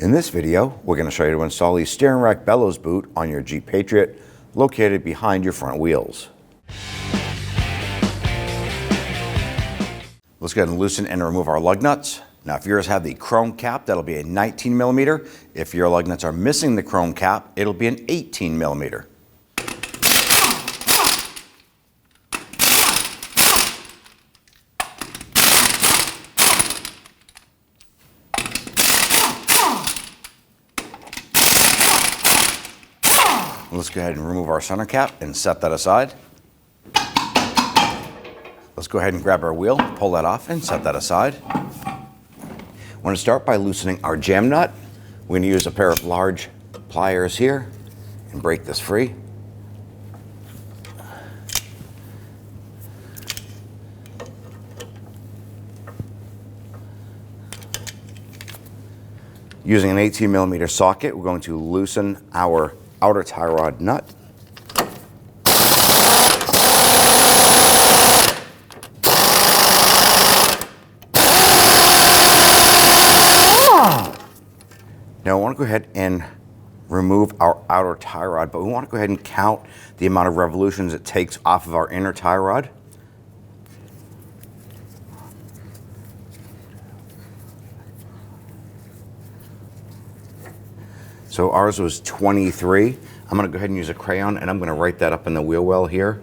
In this video, we're going to show you to install the steering rack bellows boot on your Jeep Patriot, located behind your front wheels. Let's go ahead and loosen and remove our lug nuts. Now, if yours have the chrome cap, that'll be a 19 millimeter. If your lug nuts are missing the chrome cap, it'll be an 18 millimeter. Let's go ahead and remove our center cap and set that aside. Let's go ahead and grab our wheel, pull that off and set that aside. We're going to start by loosening our jam nut. We're going to use a pair of large pliers here and break this free. Using an 18 millimeter socket, we're going to loosen our outer tie rod nut. Now I want to go ahead and remove our outer tie rod, but we want to go ahead and count the amount of revolutions it takes off of our inner tie rod. So ours was 23. I'm going to go ahead and use a crayon and I'm going to write that up in the wheel well here.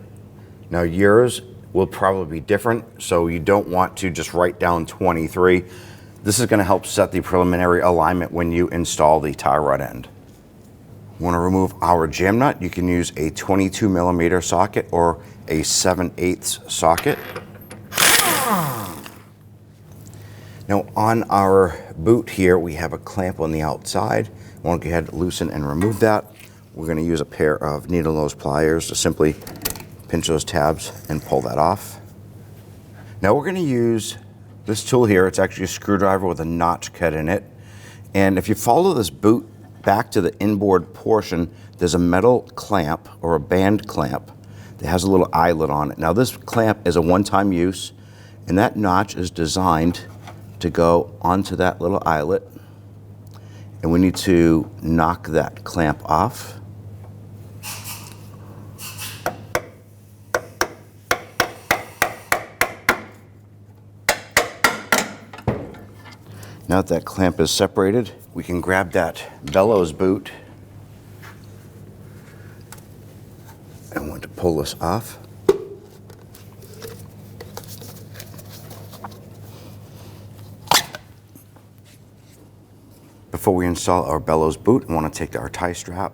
Now yours will probably be different, so you don't want to just write down 23. This is going to help set the preliminary alignment when you install the tie rod end. We want to remove our jam nut. You can use a 22 millimeter socket or a 7/8 socket. Now on our boot here, we have a clamp on the outside. I want to go ahead and loosen and remove that. We're going to use a pair of needle nose pliers to simply pinch those tabs and pull that off. Now we're going to use this tool here. It's actually a screwdriver with a notch cut in it. And if you follow this boot back to the inboard portion, there's a metal clamp or a band clamp that has a little eyelet on it. Now this clamp is a one-time use, and that notch is designed to go onto that little eyelet. And we need to knock that clamp off. Now that clamp is separated, we can grab that bellows boot and want to pull this off. Before we install our bellows boot, we want to take our tie strap.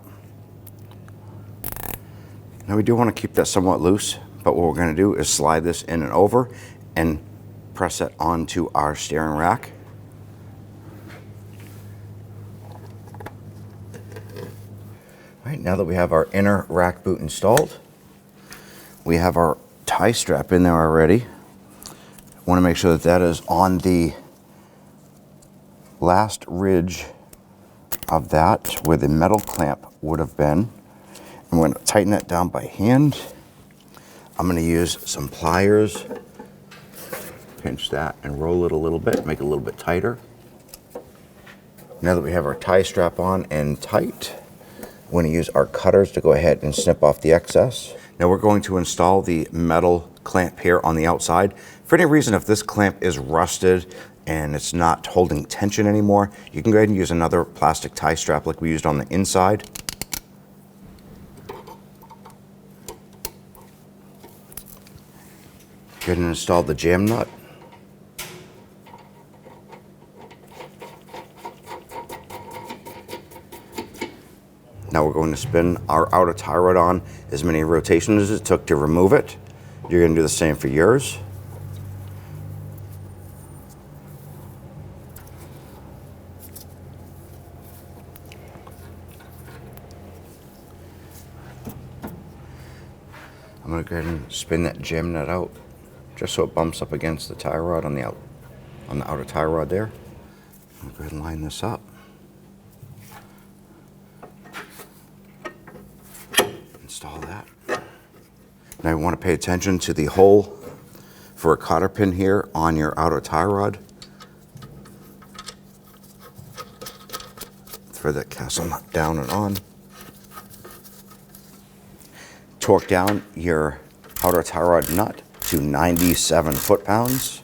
Now we do want to keep that somewhat loose, but what we're going to do is slide this in and over and press it onto our steering rack. All right, now that we have our inner rack boot installed, we have our tie strap in there already. I want to make sure that that is on the last ridge of that where the metal clamp would have been. I'm going to tighten that down by hand. I'm going to use some pliers, pinch that and roll it a little bit, make it a little bit tighter. Now that we have our tie strap on and tight, we're going to use our cutters to go ahead and snip off the excess. Now we're going to install the metal clamp here on the outside. For any reason, if this clamp is rusted and it's not holding tension anymore, you can go ahead and use another plastic tie strap like we used on the inside. Go ahead and install the jam nut. Now we're going to spin our outer tie rod on as many rotations as it took to remove it. You're going to do the same for yours. I'm going to go ahead and spin that jam nut out just so it bumps up against the tie rod on the outer tie rod there. I'll go ahead and line this up. Install that. Now you want to pay attention to the hole for a cotter pin here on your outer tie rod. thread that castle nut down and on. Torque down your outer tie rod nut to 97 foot-pounds.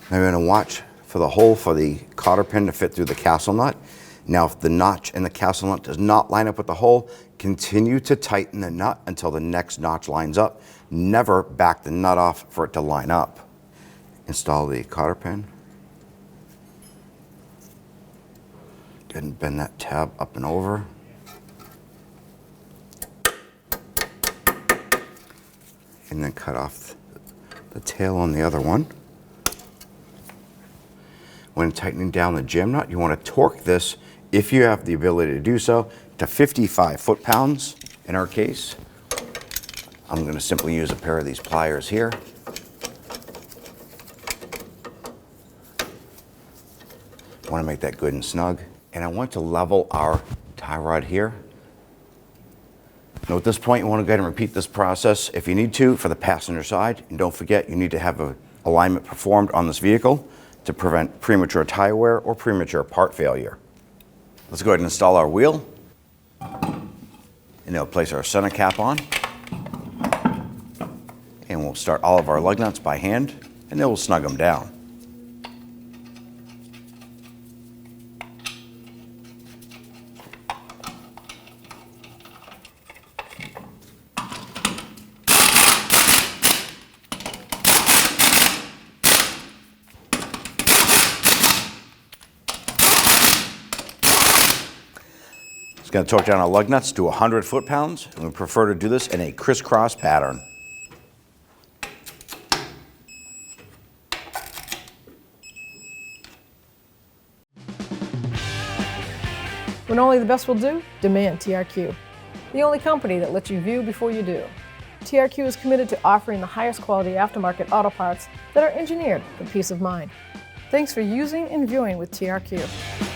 Now you're going to watch for the hole for the cotter pin to fit through the castle nut. Now if the notch in the castle nut does not line up with the hole, continue to tighten the nut until the next notch lines up. Never back the nut off for it to line up. Install the cotter pin. Didn't bend that tab up and over. And then cut off the tail on the other one. When tightening down the jam nut, you want to torque this, if you have the ability to do so, to 55 foot-pounds. In our case, I'm going to simply use a pair of these pliers here. I want to make that good and snug. And I want to level our tie rod here. Now at this point, you want to go ahead and repeat this process if you need to for the passenger side. And don't forget, you need to have an alignment performed on this vehicle to prevent premature tire wear or premature part failure. Let's go ahead and install our wheel. And now place our center cap on. And we'll start all of our lug nuts by hand, and then we'll snug them down. Going to torque down our lug nuts to 100 foot-pounds, and we prefer to do this in a crisscross pattern. When only the best will do, demand TRQ. The only company that lets you view before you do. TRQ is committed to offering the highest quality aftermarket auto parts that are engineered for peace of mind. Thanks for using and viewing with TRQ.